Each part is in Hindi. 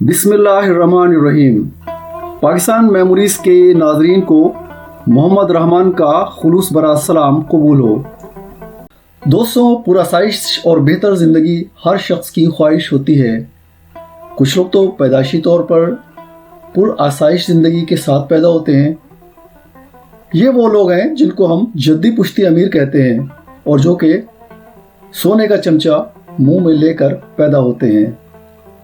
बिस्मिल्लाहिर्रहमानिर्रहीम। पाकिस्तान मेमोरीज के नाजरीन को मोहम्मद रहमान का खुलूस बरा सलाम कबूल हो। दोस्तों, पुरआसाइश और बेहतर ज़िंदगी हर शख्स की ख्वाहिश होती है। कुछ लोग तो पैदाइशी तौर पर पुरआसाइश ज़िंदगी के साथ पैदा होते हैं। ये वो लोग हैं जिनको हम जद्दी पुश्ती अमीर कहते हैं और जो कि सोने का चमचा मुंह में लेकर पैदा होते हैं।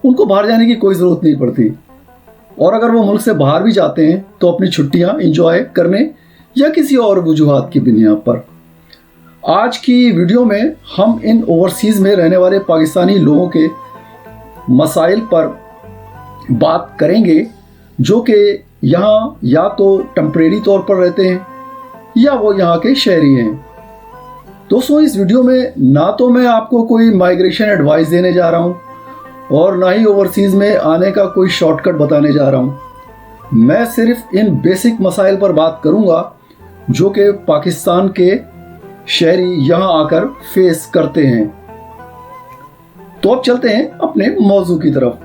उनको बाहर जाने की कोई ज़रूरत नहीं पड़ती और अगर वो मुल्क से बाहर भी जाते हैं तो अपनी छुट्टियां एंजॉय करने या किसी और वजूहात की बुनियाद पर। आज की वीडियो में हम इन ओवरसीज़ में रहने वाले पाकिस्तानी लोगों के मसाइल पर बात करेंगे जो कि यहाँ या तो टेम्परेरी तौर पर रहते हैं या वो यहाँ के शहरी हैं। दोस्तों, इस वीडियो में ना तो मैं आपको कोई माइग्रेशन एडवाइस देने जा रहा हूँ और ना ही ओवरसीज़ में आने का कोई शॉर्टकट बताने जा रहा हूँ। मैं सिर्फ इन बेसिक मसाइल पर बात करूँगा जो कि पाकिस्तान के शहरी यहाँ आकर फेस करते हैं। तो अब चलते हैं अपने मौजू की तरफ।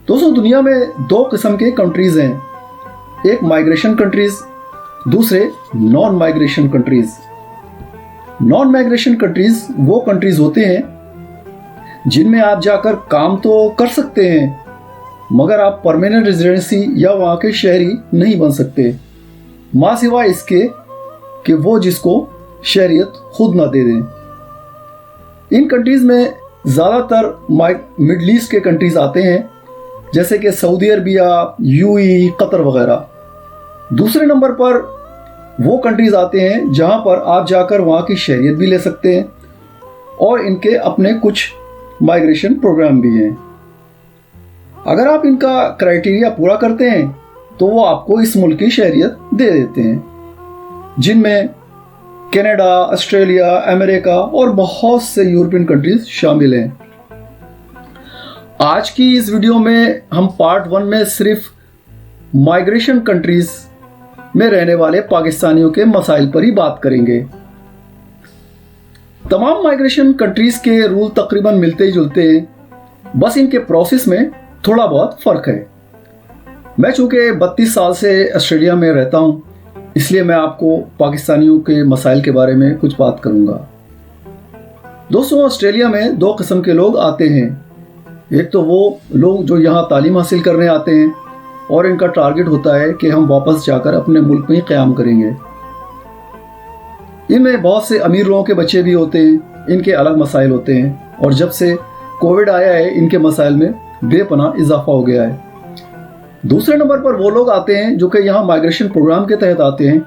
दोस्तों, दुनिया में दो किस्म के कंट्रीज़ हैं, एक माइग्रेशन कंट्रीज़, दूसरे non migration countries. Non migration countries वो कंट्रीज़ होते हैं जिनमें आप जाकर काम तो कर सकते हैं मगर आप परमानेंट रेजिडेंसी या वहाँ के शहरी नहीं बन सकते, माँ सिवाय इसके कि वो जिसको शहरियत खुद ना दे दें। इन कंट्रीज़ में ज़्यादातर मिडल ईस्ट के कंट्रीज़ आते हैं जैसे कि सऊदी अरबिया, यूएई, कतर वगैरह। दूसरे नंबर पर वो कंट्रीज़ आते हैं जहाँ पर आप जाकर वहाँ की शहरियत भी ले सकते हैं और इनके अपने कुछ माइग्रेशन प्रोग्राम भी हैं। अगर आप इनका क्राइटेरिया पूरा करते हैं तो वो आपको इस मुल्क की शहरियत दे देते हैं, जिनमें कनाडा, ऑस्ट्रेलिया, अमेरिका और बहुत से यूरोपियन कंट्रीज शामिल हैं। आज की इस वीडियो में हम पार्ट 1 में सिर्फ माइग्रेशन कंट्रीज में रहने वाले पाकिस्तानियों के मसाइल पर ही बात करेंगे। तमाम माइग्रेशन कंट्रीज के रूल तकरीबन मिलते ही जुलते हैं, बस इनके प्रोसेस में थोड़ा बहुत फ़र्क है। मैं चूँकि 32 साल से ऑस्ट्रेलिया में रहता हूँ, इसलिए मैं आपको पाकिस्तानियों के मसाइल के बारे में कुछ बात करूँगा। दोस्तों, ऑस्ट्रेलिया में दो किस्म के लोग आते हैं। एक तो वो लोग जो यहाँ तालीम हासिल करने आते हैं और इनका टारगेट होता है कि हम वापस जाकर अपने मुल्क में ही क़याम करेंगे। इनमें बहुत से अमीर लोगों के बच्चे भी होते हैं, इनके अलग मसाइल होते हैं और जब से कोविड आया है इनके मसाइल में बेपनाह इजाफा हो गया है। दूसरे नंबर पर वो लोग आते हैं जो कि यहाँ माइग्रेशन प्रोग्राम के तहत आते हैं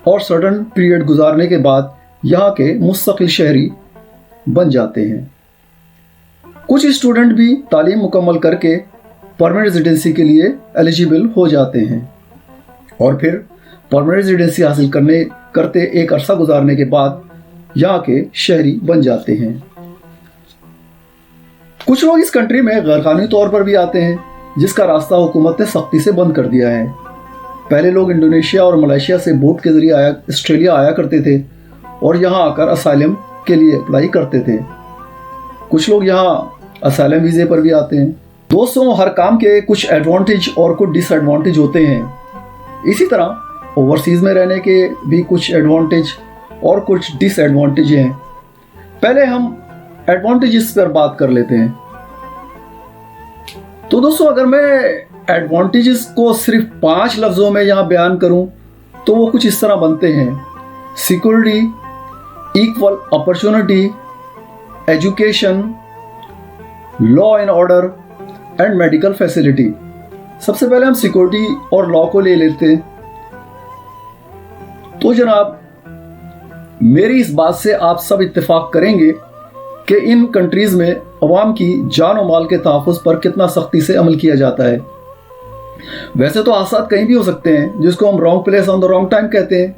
और सडन पीरियड गुजारने के बाद यहाँ के मुस्तकिल शहरी बन जाते हैं। कुछ स्टूडेंट भी तालीम मुकम्मल करके परमानेंट रेजिडेंसी के लिए एलिजिबल हो जाते हैं और फिर परमानेंट रेजिडेंसी हासिल करते एक अरसा गुजारने के बाद यहाँ के शहरी बन जाते हैं। कुछ लोग इस कंट्री में गैरकानूनी तौर पर भी आते हैं जिसका रास्ता हुकूमत ने सख्ती से बंद कर दिया है। पहले लोग इंडोनेशिया और मलेशिया से बोट के जरिए ऑस्ट्रेलिया आया करते थे और यहाँ आकर असाइलम के लिए अप्लाई करते थे। कुछ लोग यहाँ असाइलम वीज़े पर भी आते हैं। दोस्तों, हर काम के कुछ एडवांटेज और कुछ डिसएडवांटेज होते हैं। इसी तरह ओवरसीज़ में रहने के भी कुछ एडवांटेज और कुछ डिसएडवांटेज हैं। पहले हम एडवांटेजेस पर बात कर लेते हैं। तो दोस्तों, अगर मैं एडवांटेजेस को सिर्फ 5 लफ्ज़ों में यहाँ बयान करूँ तो वो कुछ इस तरह बनते हैं: security, equal opportunity, education, law and order and medical facility. सबसे पहले हम सिक्योरिटी और लॉ को ले लेते हैं। तो जनाब, मेरी इस बात से आप सब इत्तेफाक करेंगे कि इन कंट्रीज़ में अवाम की जान और माल के तहफ़्फ़ुज़ पर कितना सख्ती से अमल किया जाता है। वैसे तो हादसात कहीं भी हो सकते हैं जिसको हम wrong place on the wrong time कहते हैं,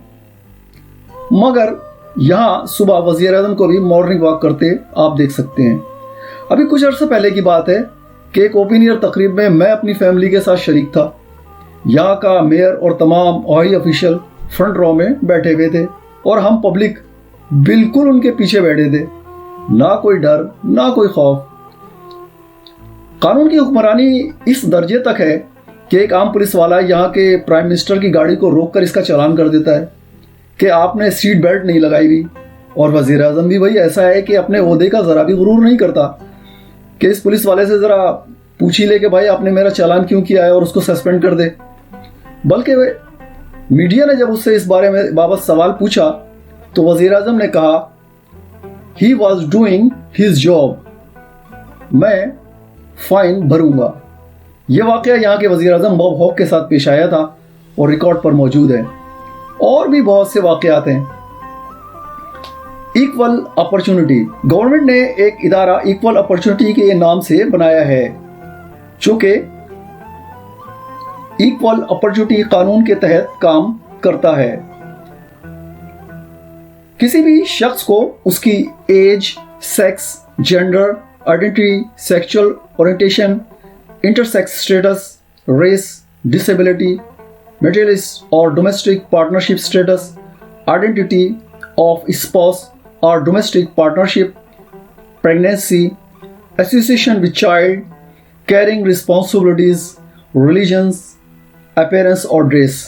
मगर यहाँ सुबह वज़ीर आज़म को भी मॉर्निंग वॉक करते आप देख सकते हैं। अभी कुछ अर्से पहले की बात है कि एक ओपन ईयर तकरीब में मैं अपनी फैमिली के साथ शरीक था। यहाँ का मेयर और तमाम ऑही ऑफिशियल फ्रंट रो में बैठे हुए थे और हम पब्लिक बिल्कुल उनके पीछे बैठे थे, ना कोई डर ना कोई खौफ। कानून की हुक्मरानी इस दर्जे तक है कि एक आम पुलिस वाला यहाँ के प्राइम मिनिस्टर की गाड़ी को रोककर इसका चालान कर देता है कि आपने सीट बेल्ट नहीं लगाई हुई। और वजीर आजम भी भाई ऐसा है कि अपने ओहदे का ज़रा भी गुरूर नहीं करता कि इस पुलिस वाले से ज़रा पूछ ही ले कि भाई आपने मेरा चालान क्यों किया है और उसको सस्पेंड कर दे। बल्कि मीडिया ने जब उससे इस बारे में बाबत सवाल पूछा तो वजीर आजम ने कहा he was doing his job, मैं फाइन भरूंगा। यह वाकया यहाँ के वजीर आजम बॉब हॉक के साथ पेश आया था और रिकॉर्ड पर मौजूद है। और भी बहुत से वाकयात हैं। इक्वल अपॉर्चुनिटी, गवर्नमेंट ने एक इदारा इक्वल अपॉर्चुनिटी के नाम से बनाया है जो कि इक्वल अपॉर्चुनिटी कानून के तहत काम करता है। किसी भी शख्स को उसकी age, sex, gender, identity, sexual orientation, intersex status, race, disability, marital और domestic partnership status, identity of spouse और domestic partnership, pregnancy, association with child, caring responsibilities, religions, appearance और ड्रेस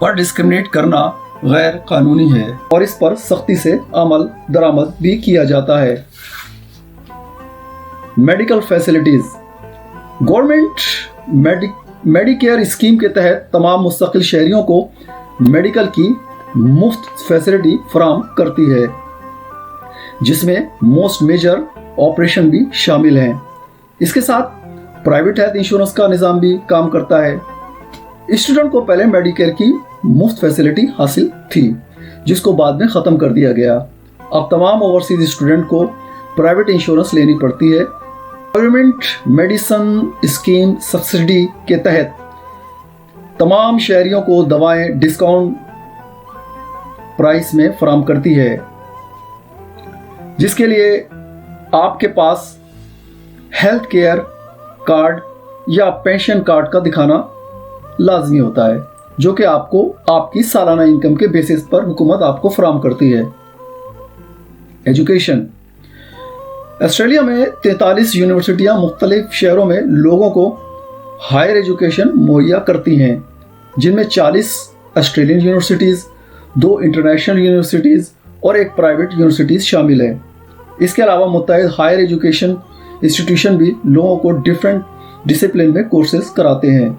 पर डिस्क्रिमिनेट करना गैर कानूनी है और इस पर सख्ती से अमल दरामद भी किया जाता है। Medical facilities, government Medicare scheme के तहत तमाम मुस्तकिल शहरियों को मेडिकल की मुफ्त फैसिलिटी फराहम करती है जिसमें मोस्ट मेजर ऑपरेशन भी शामिल हैं। इसके साथ प्राइवेट हेल्थ इंश्योरेंस का निज़ाम भी काम करता है। स्टूडेंट को पहले मेडिकेयर की मुफ्त फैसिलिटी हासिल थी जिसको बाद में ख़त्म कर दिया गया। अब तमाम ओवरसीज स्टूडेंट को प्राइवेट इंश्योरेंस लेनी पड़ती है। गवर्नमेंट मेडिसिन स्कीम सब्सिडी के तहत तमाम शहरियों को दवाएं डिस्काउंट प्राइस में फराहम करती है जिसके लिए आपके पास हेल्थ केयर कार्ड या पेंशन कार्ड का दिखाना लाजमी होता है जो कि आपको आपकी सालाना इनकम के बेसिस पर हुकूमत आपको फराहम करती है। एजुकेशन, ऑस्ट्रेलिया में 43 यूनिवर्सिटियां मुख्तलिफ शहरों में लोगों को हायर एजुकेशन मुहैया करती हैं जिनमें 40 ऑस्ट्रेलियन यूनिवर्सिटीज़, 2 इंटरनेशनल यूनिवर्सिटीज़ और एक प्राइवेट यूनिवर्सिटीज़ शामिल है। इसके अलावा मुत्तहिद हायर एजुकेशन इंस्टीट्यूशन भी लोगों को डिफरेंट डिसिप्लिन में कोर्सेज कराते हैं।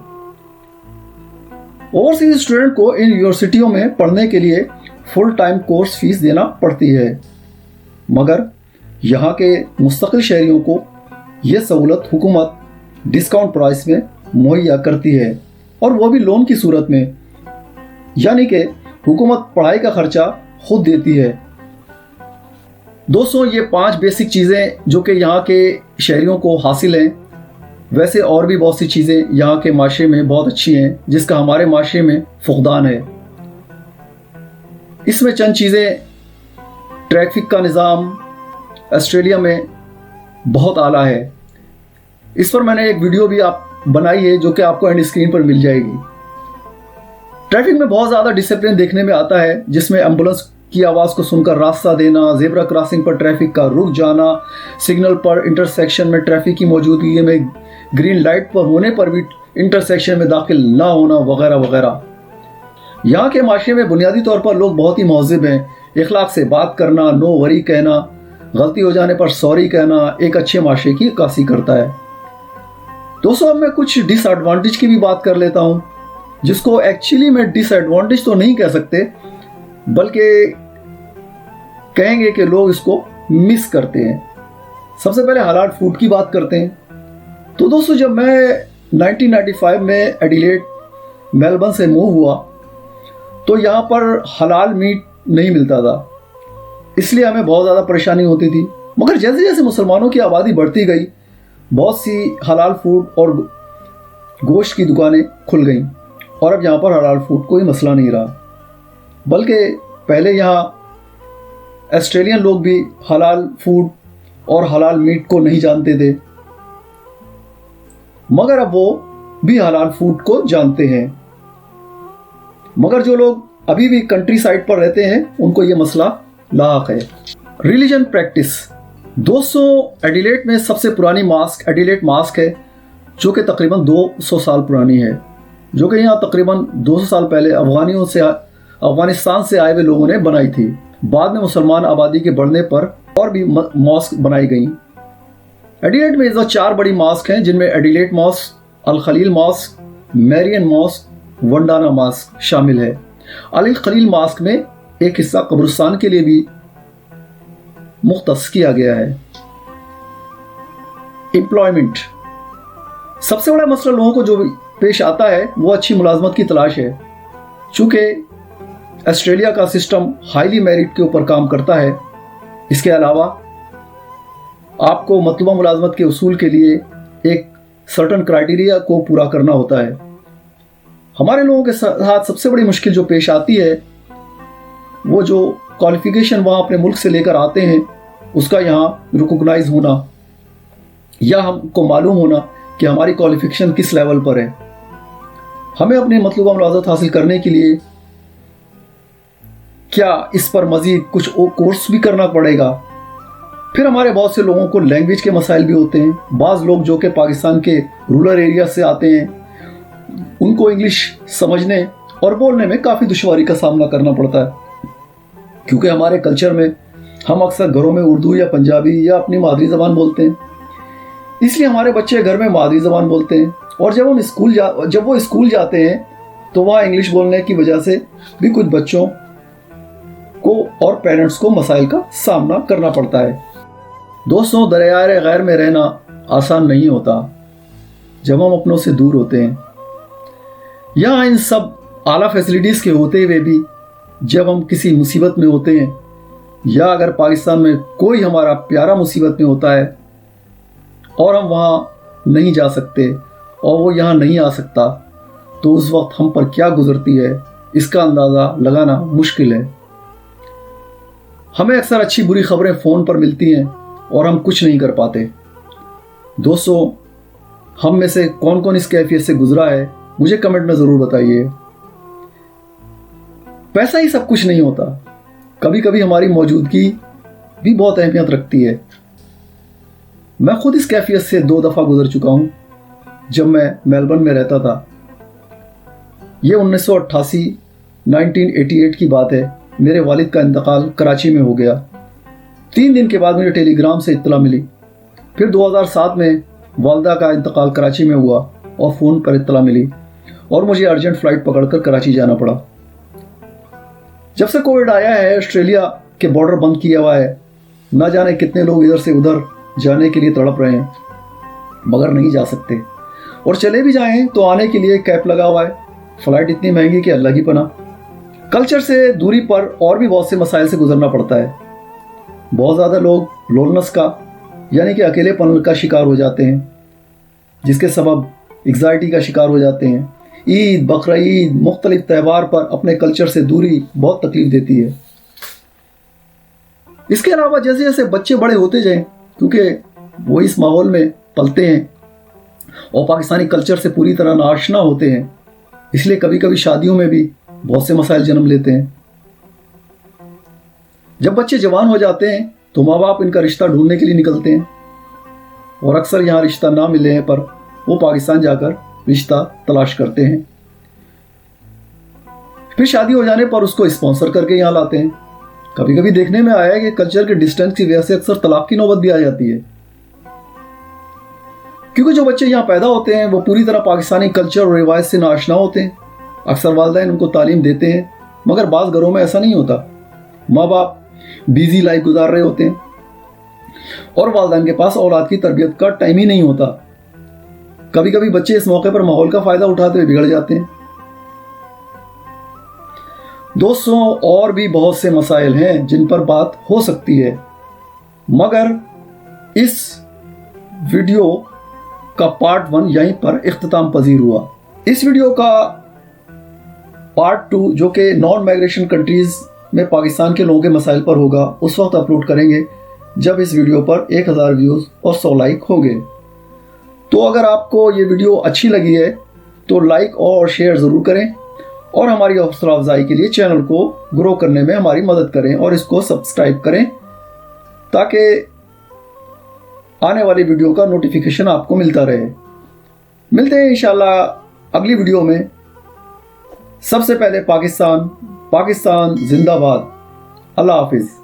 ओवरसीज स्टूडेंट को इन यूनिवर्सिटियों में पढ़ने के लिए फुल टाइम कोर्स फीस देना पड़ती है मगर यहाँ के मुस्तकिल शहरियों को यह सहूलत हुकूमत डिस्काउंट प्राइस में मुहैया करती है और वो भी लोन की सूरत में, यानी कि हुकूमत पढ़ाई का खर्चा खुद देती है। दोस्तों, ये 5 बेसिक चीज़ें जो कि यहाँ के शहरियों को हासिल हैं। वैसे और भी बहुत सी चीज़ें यहाँ के माशरे में बहुत अच्छी हैं जिसका हमारे माशरे में फुकदान है। इसमें चंद चीज़ें, ट्रैफिक का निज़ाम ऑस्ट्रेलिया में बहुत आला है। इस पर मैंने एक वीडियो भी बनाई है जो कि आपको एंड स्क्रीन पर मिल जाएगी। ट्रैफिक में बहुत ज़्यादा डिसिप्लिन देखने में आता है जिसमें एम्बुलेंस की आवाज़ को सुनकर रास्ता देना, जेब्रा क्रॉसिंग पर ट्रैफिक का रुक जाना, सिग्नल पर इंटरसेक्शन में ट्रैफिक की मौजूदगी में ग्रीन लाइट पर होने पर भी इंटरसेक्शन में दाखिल ना होना वगैरह वगैरह। यहाँ के माशरे में बुनियादी तौर पर लोग बहुत ही महज़िब हैं। इखलाक से बात करना, नो वरी कहना, गलती हो जाने पर सॉरी कहना एक अच्छे माशरे की अक्कासी करता है। दोस्तों, अब मैं कुछ डिसएडवांटेज की भी बात कर लेता हूँ जिसको एक्चुअली में डिसएडवांटेज तो नहीं कह सकते बल्कि कहेंगे कि लोग इसको मिस करते हैं। सबसे पहले हलाल फूड की बात करते हैं। तो दोस्तों, जब मैं 1995 में एडिलेड मेलबर्न से मूव हुआ तो यहाँ पर हलाल मीट नहीं मिलता था, इसलिए हमें बहुत ज़्यादा परेशानी होती थी। मगर जैसे जैसे मुसलमानों की आबादी बढ़ती गई बहुत सी हलाल फूड और गोश्त की दुकानें खुल गईं और अब यहाँ पर हलाल फूड कोई मसला नहीं रहा। बल्कि पहले यहाँ ऑस्ट्रेलियन लोग भी हलाल फूड और हलाल मीट को नहीं जानते थे मगर अब वो भी हलाल फूड को जानते हैं। मगर जो लोग अभी भी कंट्री साइड पर रहते हैं उनको ये मसला लाहक है। रिलीजन प्रैक्टिस, दोस्तों, एडिलेड में सबसे पुरानी मास्क एडिलेड मास्क है, जो कि तकरीबन 200 साल पुरानी है, जो कि यहाँ तकरीबन 200 साल पहले अफगानिस्तान से आए हुए लोगों ने बनाई थी। बाद में मुसलमान आबादी के बढ़ने पर और भी मॉस्क बनाई गई। एडिलेड में इस वक्त 4 बड़ी मॉस्क हैं, जिनमें Adelaide mosque, Al Khalil mosque, Marion mosque, Wandana mosque शामिल है। अल खलील मॉस्क में एक हिस्सा कब्रिस्तान के लिए भी मुख्तस किया गया है। एम्प्लॉयमेंट सबसे बड़ा मसला लोगों को जो पेश आता है वो अच्छी मुलाजमत की तलाश है। चूंकि ऑस्ट्रेलिया का सिस्टम हाईली मेरिट के ऊपर काम करता है, इसके अलावा आपको मतलूबा मुलाजमत के उसूल के लिए एक सर्टन क्राइटेरिया को पूरा करना होता है। हमारे लोगों के साथ सबसे बड़ी मुश्किल जो पेश आती है वो जो क्वालिफिकेशन वहाँ अपने मुल्क से लेकर आते हैं उसका यहाँ रिकॉग्नाइज होना या हमको मालूम होना कि हमारी क्वालिफिकेशन किस लेवल पर है। हमें अपनी मतलूबा मुलाजमत हासिल करने के लिए क्या इस पर मजीद कुछ कोर्स भी करना पड़ेगा। फिर हमारे बहुत से लोगों को लैंग्वेज के मसाइल भी होते हैं। बाज़ लोग जो कि पाकिस्तान के रूरल एरिया से आते हैं उनको इंग्लिश समझने और बोलने में काफ़ी दुश्वारी का सामना करना पड़ता है, क्योंकि हमारे कल्चर में हम अक्सर घरों में उर्दू या पंजाबी या अपनी मादरी ज़बान बोलते हैं, इसलिए हमारे बच्चे घर में मादरी ज़बान बोलते हैं। और जब वो स्कूल जाते हैं तो वहाँ इंग्लिश बोलने की वजह से भी कुछ बच्चों को और पेरेंट्स को मसाइल का सामना करना पड़ता है। दोस्तों, दरियाए गैर में रहना आसान नहीं होता जब हम अपनों से दूर होते हैं। यहाँ इन सब आला फैसिलिटीज़ के होते हुए भी जब हम किसी मुसीबत में होते हैं या अगर पाकिस्तान में कोई हमारा प्यारा मुसीबत में होता है और हम वहाँ नहीं जा सकते और वो यहाँ नहीं आ सकता, तो उस वक्त हम पर क्या गुजरती है इसका अंदाज़ा लगाना मुश्किल है। हमें अक्सर अच्छी बुरी खबरें फ़ोन पर मिलती हैं और हम कुछ नहीं कर पाते। दोस्तों, हम में से कौन कौन इस कैफियत से गुजरा है मुझे कमेंट में ज़रूर बताइए। पैसा ही सब कुछ नहीं होता, कभी कभी हमारी मौजूदगी भी बहुत अहमियत रखती है। मैं खुद इस कैफियत से 2 दफ़ा गुजर चुका हूँ जब मैं मेलबर्न में रहता था। ये 1988 की बात है। मेरे वालिद का इंतकाल कराची में हो गया। 3 दिन के बाद मुझे टेलीग्राम से इत्तला मिली। फिर 2007 में वालदा का इंतकाल कराची में हुआ और फ़ोन पर इत्तला मिली और मुझे अर्जेंट फ़्लाइट पकड़कर कराची जाना पड़ा। जब से कोविड आया है ऑस्ट्रेलिया के बॉर्डर बंद किया हुआ है। ना जाने कितने लोग इधर से उधर जाने के लिए तड़प रहे हैं मगर नहीं जा सकते, और चले भी जाएं तो आने के लिए कैप लगा हुआ है। फ़्लाइट इतनी महंगी कि अल्लाह की पनाह। कल्चर से दूरी पर और भी बहुत से मसाइल से गुजरना पड़ता है। बहुत ज़्यादा लोग लोननेस का यानी कि अकेलेपन का शिकार हो जाते हैं, जिसके सबब एंग्जाइटी का शिकार हो जाते हैं। ईद, बकरीद, मुख्तलिफ त्यौहार पर अपने कल्चर से दूरी बहुत तकलीफ देती है। इसके अलावा जैसे जैसे बच्चे बड़े होते जाएं, क्योंकि वो इस माहौल में पलते हैं और पाकिस्तानी कल्चर से पूरी तरह नाआशना होते हैं, इसलिए कभी कभी शादियों में भी बहुत से मसाइल जन्म लेते हैं। जब बच्चे जवान हो जाते हैं तो माँ बाप इनका रिश्ता ढूंढने के लिए निकलते हैं और अक्सर यहाँ रिश्ता ना मिलने पर वो पाकिस्तान जाकर रिश्ता तलाश करते हैं। फिर शादी हो जाने पर उसको स्पॉन्सर करके यहाँ लाते हैं। कभी कभी देखने में आया है कि कल्चर के डिस्टेंस की वजह से अक्सर तलाक की नौबत भी आ जाती है, क्योंकि जो बच्चे यहाँ पैदा होते हैं वो पूरी तरह पाकिस्तानी कल्चर और रिवायत से नाआशना होते हैं। अक्सर वालिदैन उनको तालीम देते हैं, मगर बाज़ घरों में ऐसा नहीं होता। माँ बाप बिजी लाइफ गुजार रहे होते हैं और वालिदैन के पास औलाद की तरबियत का टाइम ही नहीं होता। कभी कभी बच्चे इस मौके पर माहौल का फ़ायदा उठाते हुए बिगड़ जाते हैं। दोस्तों, और भी बहुत से मसाइल हैं जिन पर बात हो सकती है, मगर इस वीडियो का पार्ट 1 यहीं पर इख्तिताम पजीर हुआ। इस वीडियो का पार्ट 2 जो कि नॉन माइग्रेशन कंट्रीज़ में पाकिस्तान के लोगों के मसाइल पर होगा, उस वक्त अपलोड करेंगे जब इस वीडियो पर 1000 व्यूज़ और 100 लाइक होंगे। तो अगर आपको ये वीडियो अच्छी लगी है तो लाइक और शेयर ज़रूर करें और हमारी हौसला अफजाई के लिए चैनल को ग्रो करने में हमारी मदद करें और इसको सब्सक्राइब करें ताकि आने वाली वीडियो का नोटिफिकेशन आपको मिलता रहे। मिलते हैं इंशाल्लाह अगली वीडियो में। सबसे पहले पाकिस्तान जिंदाबाद। अल्लाह हाफिज़।